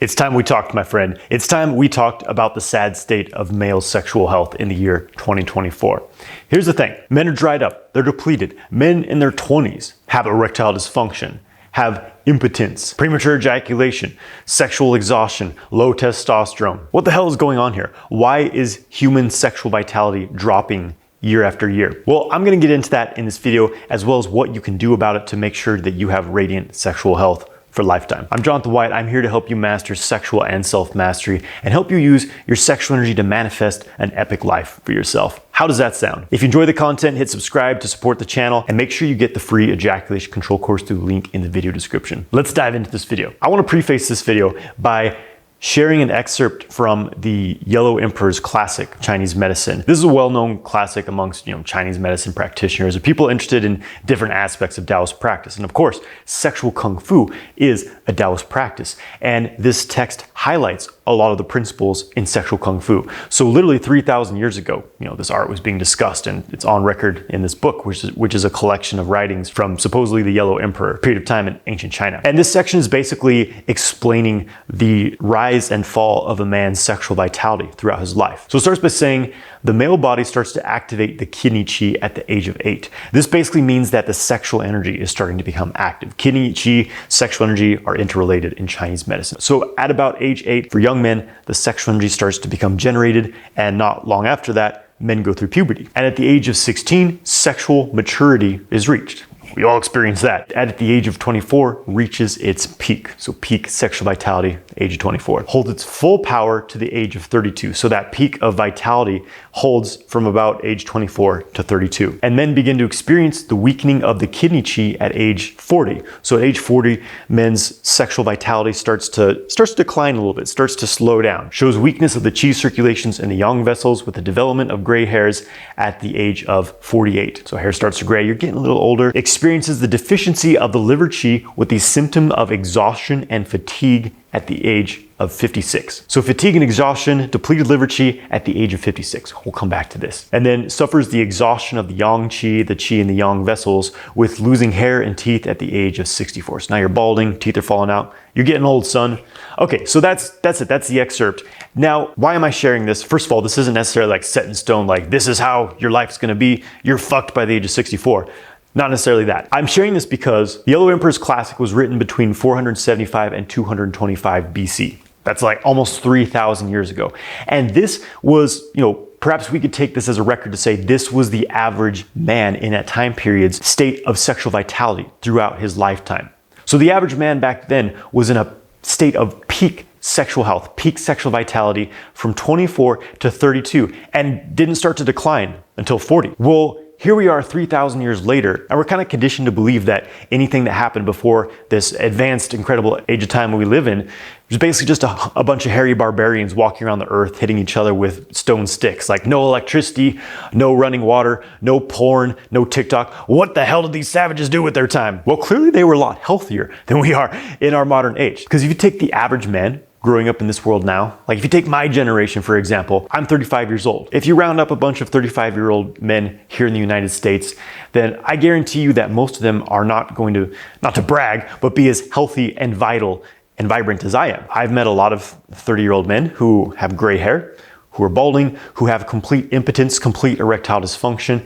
It's time we talked, my friend. It's time we talked about the sad state of male sexual health in the year 2024. Here's the thing. Men are dried up. They're depleted. Men in their 20s have erectile dysfunction, have impotence, premature ejaculation, sexual exhaustion, low testosterone. What the hell is going on here? Why is human sexual vitality dropping year after year? Well, I'm going to get into that in this video, as well as what you can do about it to make sure that you have radiant sexual health for lifetime. I'm Jonathan White. I'm here to help you master sexual and self-mastery and help you use your sexual energy to manifest an epic life for yourself. How does that sound? If you enjoy the content, hit subscribe to support the channel and make sure you get the free ejaculation control course through the link in the video description. Let's dive into this video. I want to preface this video by sharing an excerpt from the Yellow Emperor's classic, Chinese Medicine. This is a well-known classic amongst Chinese medicine practitioners or people interested in different aspects of Taoist practice. And of course, sexual kung fu is a Taoist practice. And this text highlights a lot of the principles in sexual kung fu. So literally 3,000 years ago, this art was being discussed, and it's on record in this book, which is a collection of writings from supposedly the Yellow Emperor, period of time in ancient China. And this section is basically explaining the rise and fall of a man's sexual vitality throughout his life. So it starts by saying the male body starts to activate the kidney qi at the age of 8. This basically means that the sexual energy is starting to become active. Kidney qi, sexual energy are interrelated in Chinese medicine. So at about age 8, for young men, the sexual energy starts to become generated, and not long after that, men go through puberty. And at the age of 16, sexual maturity is reached. We all experience that. At the age of 24, reaches its peak. So peak sexual vitality, age of 24. Holds its full power to the age of 32. So that peak of vitality holds from about age 24 to 32. And men begin to experience the weakening of the kidney qi at age 40. So at age 40, men's sexual vitality starts to decline a little bit, starts to slow down. Shows weakness of the qi circulations in the yang vessels with the development of gray hairs at the age of 48. So hair starts to gray, you're getting a little older. Experiences the deficiency of the liver qi with the symptom of exhaustion and fatigue at the age of 56. So fatigue and exhaustion, depleted liver qi at the age of 56. We'll come back to this. And then suffers the exhaustion of the yang qi, the qi in the yang vessels, with losing hair and teeth at the age of 64. So now you're balding, teeth are falling out. You're getting old, son. Okay, so that's it. That's the excerpt. Now, why am I sharing this? First of all, this isn't necessarily like set in stone, like this is how your life's gonna be. You're fucked by the age of 64. Not necessarily that. I'm sharing this because the Yellow Emperor's classic was written between 475 and 225 BC. That's like almost 3,000 years ago. And this was, perhaps we could take this as a record to say this was the average man in that time period's state of sexual vitality throughout his lifetime. So the average man back then was in a state of peak sexual health, peak sexual vitality from 24 to 32, and didn't start to decline until 40. Well, here we are 3,000 years later, and we're kind of conditioned to believe that anything that happened before this advanced, incredible age of time we live in was basically just a bunch of hairy barbarians walking around the earth, hitting each other with stone sticks. Like no electricity, no running water, no porn, no TikTok. What the hell did these savages do with their time? Well, clearly they were a lot healthier than we are in our modern age. Because if you take the average man growing up in this world now, like if you take my generation, for example, I'm 35 years old. If you round up a bunch of 35-year-old men here in the United States, then I guarantee you that most of them are not going to, not to brag, but be as healthy and vital and vibrant as I am. I've met a lot of 30-year-old men who have gray hair, who are balding, who have complete impotence, complete erectile dysfunction.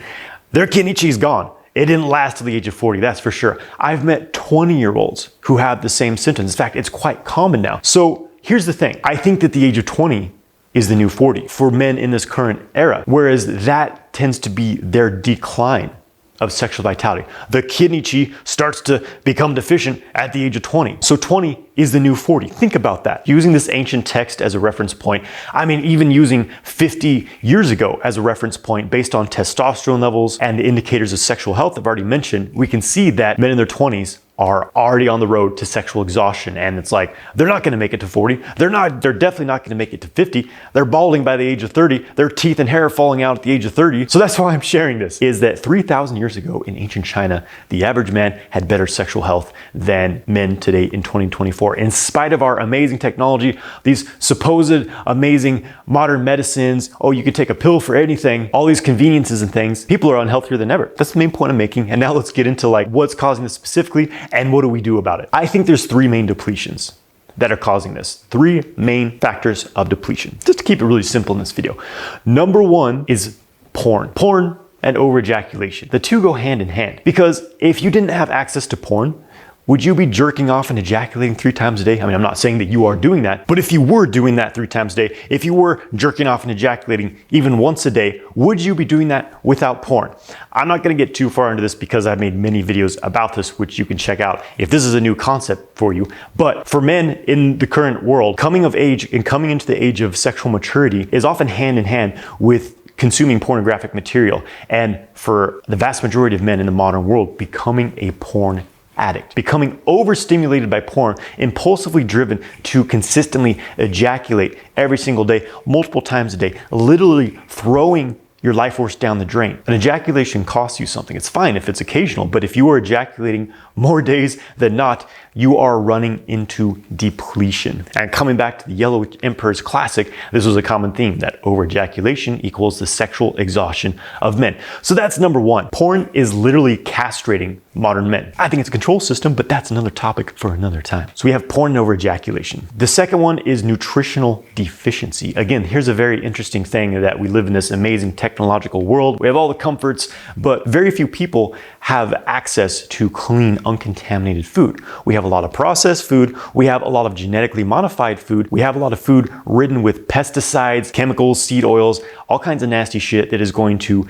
Their kidney qi is gone. It didn't last till the age of 40, that's for sure. I've met 20-year-olds who have the same symptoms. In fact, it's quite common now. So here's the thing. I think that the age of 20 is the new 40 for men in this current era, whereas that tends to be their decline of sexual vitality. The kidney qi starts to become deficient at the age of 20. So 20 is the new 40. Think about that. Using this ancient text as a reference point, I mean, even using 50 years ago as a reference point based on testosterone levels and the indicators of sexual health I've already mentioned, we can see that men in their 20s are already on the road to sexual exhaustion. And it's like, they're not gonna make it to 40. They're definitely not gonna make it to 50. They're balding by the age of 30. Their teeth and hair are falling out at the age of 30. So that's why I'm sharing this, is that 3,000 years ago in ancient China, the average man had better sexual health than men today in 2024. In spite of our amazing technology, these supposed amazing modern medicines, oh, you could take a pill for anything, all these conveniences and things, people are unhealthier than ever. That's the main point I'm making. And now let's get into like what's causing this specifically and what do we do about it? I think there's three main depletions that are causing this. 3 main factors of depletion. Just to keep it really simple in this video. Number 1 is porn. Porn and over-ejaculation. The two go hand in hand, because if you didn't have access to porn, would you be jerking off and ejaculating 3 times a day? I mean, I'm not saying that you are doing that, but if you were doing that 3 times a day, if you were jerking off and ejaculating even once a day, would you be doing that without porn? I'm not gonna get too far into this because I've made many videos about this, which you can check out if this is a new concept for you. But for men in the current world, coming of age and coming into the age of sexual maturity is often hand in hand with consuming pornographic material. And for the vast majority of men in the modern world, becoming a porn addict, becoming overstimulated by porn, impulsively driven to consistently ejaculate every single day, multiple times a day, literally throwing your life force down the drain. An ejaculation costs you something. It's fine if it's occasional, but if you are ejaculating more days than not, you are running into depletion. And coming back to the Yellow Emperor's classic, this was a common theme, that over-ejaculation equals the sexual exhaustion of men. So that's number 1. Porn is literally castrating modern men. I think it's a control system, but that's another topic for another time. So we have porn and over-ejaculation. The second one is nutritional deficiency. Again, here's a very interesting thing, that we live in this amazing technological world. We have all the comforts, but very few people have access to clean, uncontaminated food. We have a lot of processed food. We have a lot of genetically modified food. We have a lot of food ridden with pesticides, chemicals, seed oils, all kinds of nasty shit that is going to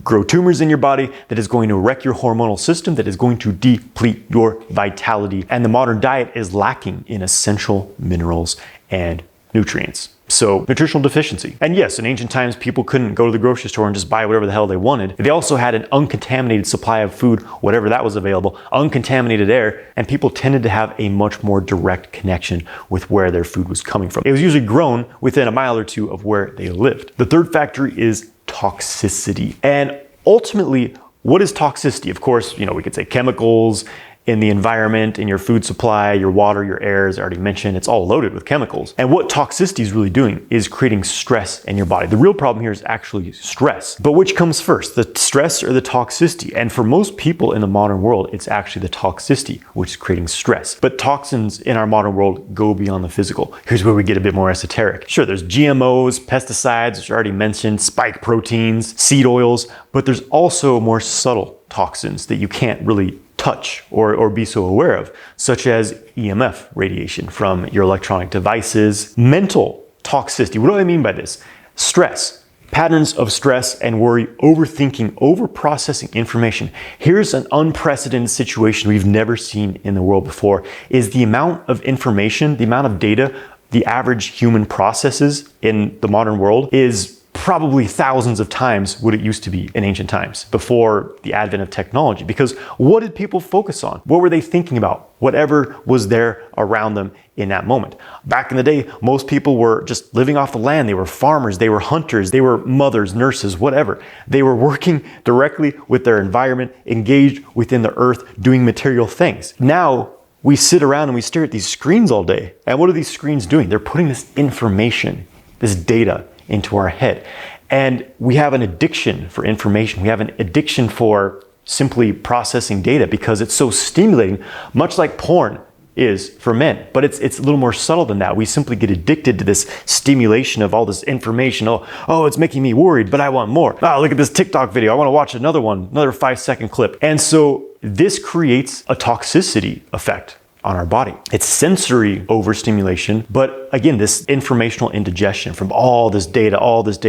grow tumors in your body, that is going to wreck your hormonal system, that is going to deplete your vitality. And the modern diet is lacking in essential minerals and nutrients. So nutritional deficiency. And yes, in ancient times, people couldn't go to the grocery store and just buy whatever the hell they wanted. They also had an uncontaminated supply of food, whatever that was available, uncontaminated air, and people tended to have a much more direct connection with where their food was coming from. It was usually grown within a mile or 2 of where they lived. The third factor is toxicity. And ultimately, what is toxicity? Of course, we could say chemicals in the environment, in your food supply, your water, your air, as I already mentioned, it's all loaded with chemicals. And what toxicity is really doing is creating stress in your body. The real problem here is actually stress. But which comes first, the stress or the toxicity? And for most people in the modern world, it's actually the toxicity, which is creating stress. But toxins in our modern world go beyond the physical. Here's where we get a bit more esoteric. Sure, there's GMOs, pesticides, which I already mentioned, spike proteins, seed oils, but there's also more subtle toxins that you can't really touch or be so aware of, such as EMF radiation from your electronic devices. Mental toxicity. What do I mean by this? Stress. Patterns of stress and worry, overthinking, overprocessing information. Here's an unprecedented situation we've never seen in the world before, is the amount of information, the amount of data the average human processes in the modern world is probably thousands of times what it used to be in ancient times before the advent of technology. Because what did people focus on? What were they thinking about? Whatever was there around them in that moment. Back in the day, most people were just living off the land. They were farmers, they were hunters, they were mothers, nurses, whatever. They were working directly with their environment, engaged within the earth, doing material things. Now, we sit around and we stare at these screens all day. And what are these screens doing? They're putting this information, this data into our head. And we have an addiction for information. We have an addiction for simply processing data because it's so stimulating, much like porn is for men. But it's a little more subtle than that. We simply get addicted to this stimulation of all this information. Oh, it's making me worried, but I want more. Oh, look at this TikTok video. I want to watch another one, another 5-second clip. And so this creates a toxicity effect on our body. It's sensory overstimulation, but again, this informational indigestion from all this data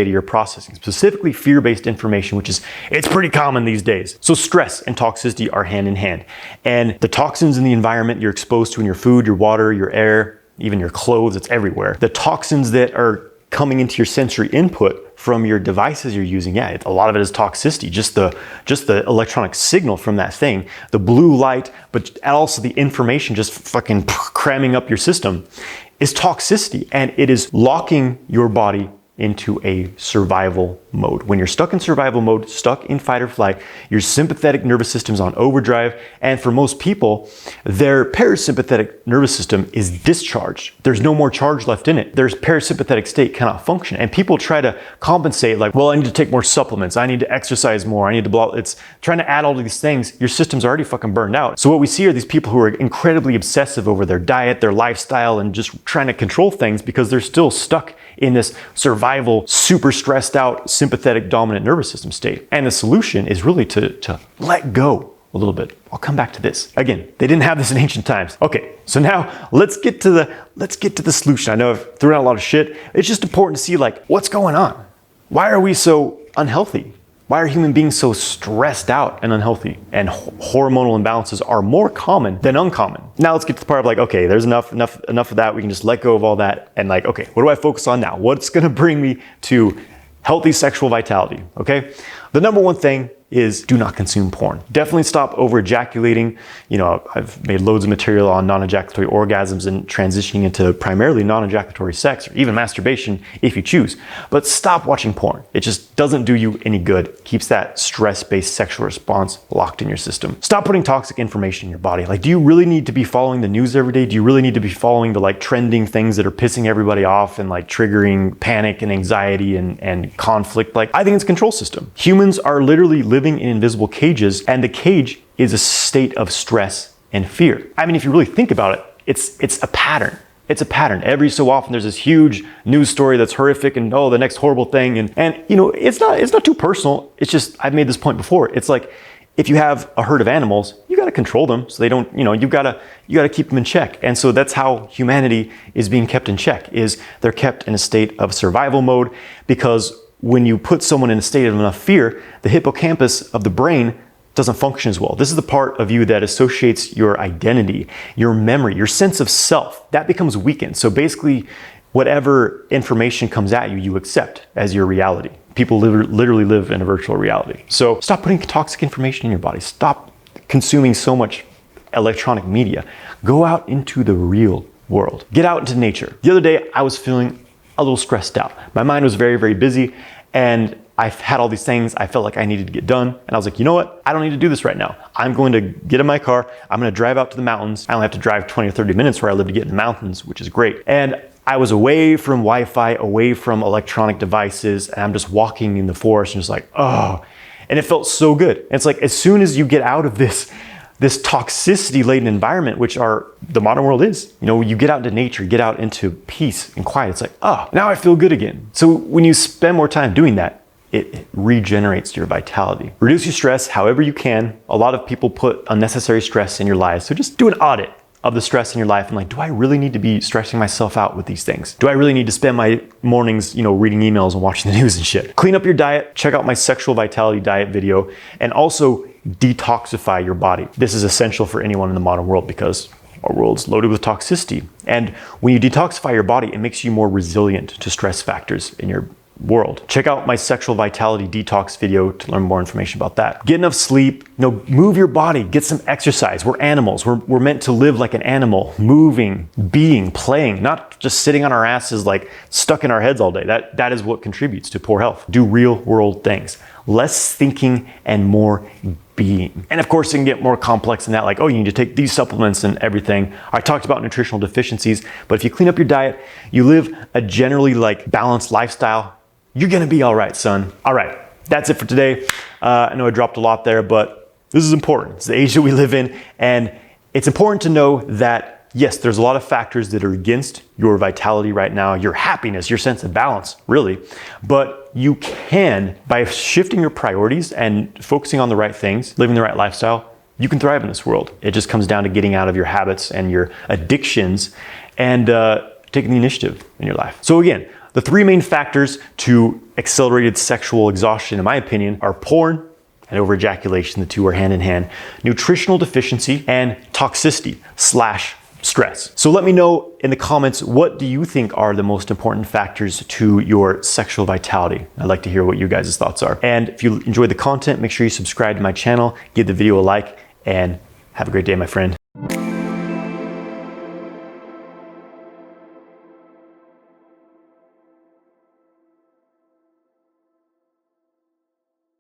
you're processing, specifically fear-based information, it's pretty common these days. So stress and toxicity are hand in hand. And the toxins in the environment you're exposed to in your food, your water, your air, even your clothes, it's everywhere. The toxins that are coming into your sensory input from your devices you're using, a lot of it is toxicity, just the electronic signal from that thing, the blue light, but also the information just fucking cramming up your system is toxicity, and it is locking your body into a survival mode. When you're stuck in survival mode, stuck in fight or flight, your sympathetic nervous system's on overdrive. And for most people, their parasympathetic nervous system is discharged. There's no more charge left in it. Their parasympathetic state cannot function. And people try to compensate like, well, I need to take more supplements. I need to exercise more. I need to blah. It's trying to add all of these things. Your system's already fucking burned out. So what we see are these people who are incredibly obsessive over their diet, their lifestyle, and just trying to control things because they're still stuck in this survival, super stressed out, sympathetic dominant nervous system state. And the solution is really to let go a little bit. I'll come back to this. Again, they didn't have this in ancient times. Okay, so now let's get to the solution. I know I've thrown out a lot of shit. It's just important to see like what's going on. Why are we so unhealthy? Why are human beings so stressed out and unhealthy? And hormonal imbalances are more common than uncommon. Now let's get to the part of like, okay, there's enough of that. We can just let go of all that and like, okay, what do I focus on now? What's gonna bring me to healthy sexual vitality, okay? The number one thing is do not consume porn. Definitely stop over ejaculating. You know, I've made loads of material on non-ejaculatory orgasms and transitioning into primarily non-ejaculatory sex or even masturbation if you choose. But stop watching porn. It just doesn't do you any good. Keeps that stress-based sexual response locked in your system. Stop putting toxic information in your body. Like, do you really need to be following the news every day? Do you really need to be following the like trending things that are pissing everybody off and like triggering panic and anxiety and conflict? Like, I think it's a control system. Humans are literally living in invisible cages, and the cage is a state of stress and fear. I mean, if you really think about it, it's a pattern. It's a pattern. Every so often there's this huge news story that's horrific and oh, the next horrible thing. And you know, it's not too personal. It's just, I've made this point before. It's like, if you have a herd of animals, you got to control them so they don't, you know, you got to keep them in check. And so that's how humanity is being kept in check, is they're kept in a state of survival mode, because when you put someone in a state of enough fear, the hippocampus of the brain doesn't function as well. This is the part of you that associates your identity, your memory, your sense of self. That becomes weakened. So basically, whatever information comes at you, you accept as your reality. People literally live in a virtual reality. So stop putting toxic information in your body. Stop consuming so much electronic media. Go out into the real world. Get out into nature. The other day, I was feeling a little stressed out. My mind was very, very busy, and I've had all these things I felt like I needed to get done. And I was like, you know what? I don't need to do this right now. I'm going to get in my car. I'm going to drive out to the mountains. I only have to drive 20 or 30 minutes where I live to get in the mountains, which is great. And I was away from Wi-Fi, away from electronic devices, and I'm just walking in the forest and just like, oh, and it felt so good. And it's like, as soon as you get out of this toxicity-laden environment, which the modern world is. You know, you get out into nature, get out into peace and quiet. It's like, oh, now I feel good again. So when you spend more time doing that, it regenerates your vitality. Reduce your stress however you can. A lot of people put unnecessary stress in your lives. So just do an audit of the stress in your life and like, do I really need to be stressing myself out with these things? Do I really need to spend my mornings, you know, reading emails and watching the news and shit? Clean up your diet. Check out my sexual vitality diet video, and also detoxify your body. This is essential for anyone in the modern world because our world's loaded with toxicity. And when you detoxify your body, it makes you more resilient to stress factors in your world. Check out my sexual vitality detox video to learn more information about that. Get enough sleep, you know, move your body, get some exercise. We're animals. We're meant to live like an animal, moving, being, playing, not just sitting on our asses like stuck in our heads all day. That is what contributes to poor health. Do real world things. Less thinking and more being. And of course, it can get more complex than that, like, oh, you need to take these supplements and everything. I talked about nutritional deficiencies, but if you clean up your diet, you live a generally like balanced lifestyle, you're gonna be all right, son. All right, that's it for today. I know I dropped a lot there, but this is important. It's the age that we live in, and it's important to know that yes, there's a lot of factors that are against your vitality right now, your happiness, your sense of balance, really. But you can, by shifting your priorities and focusing on the right things, living the right lifestyle, you can thrive in this world. It just comes down to getting out of your habits and your addictions and taking the initiative in your life. So again, the three main factors to accelerated sexual exhaustion, in my opinion, are porn and over-ejaculation. The two are hand in hand. Nutritional deficiency and toxicity / stress. So let me know in the comments, what do you think are the most important factors to your sexual vitality? I'd like to hear what you guys' thoughts are. And if you enjoyed the content, make sure you subscribe to my channel, give the video a like, and have a great day, my friend.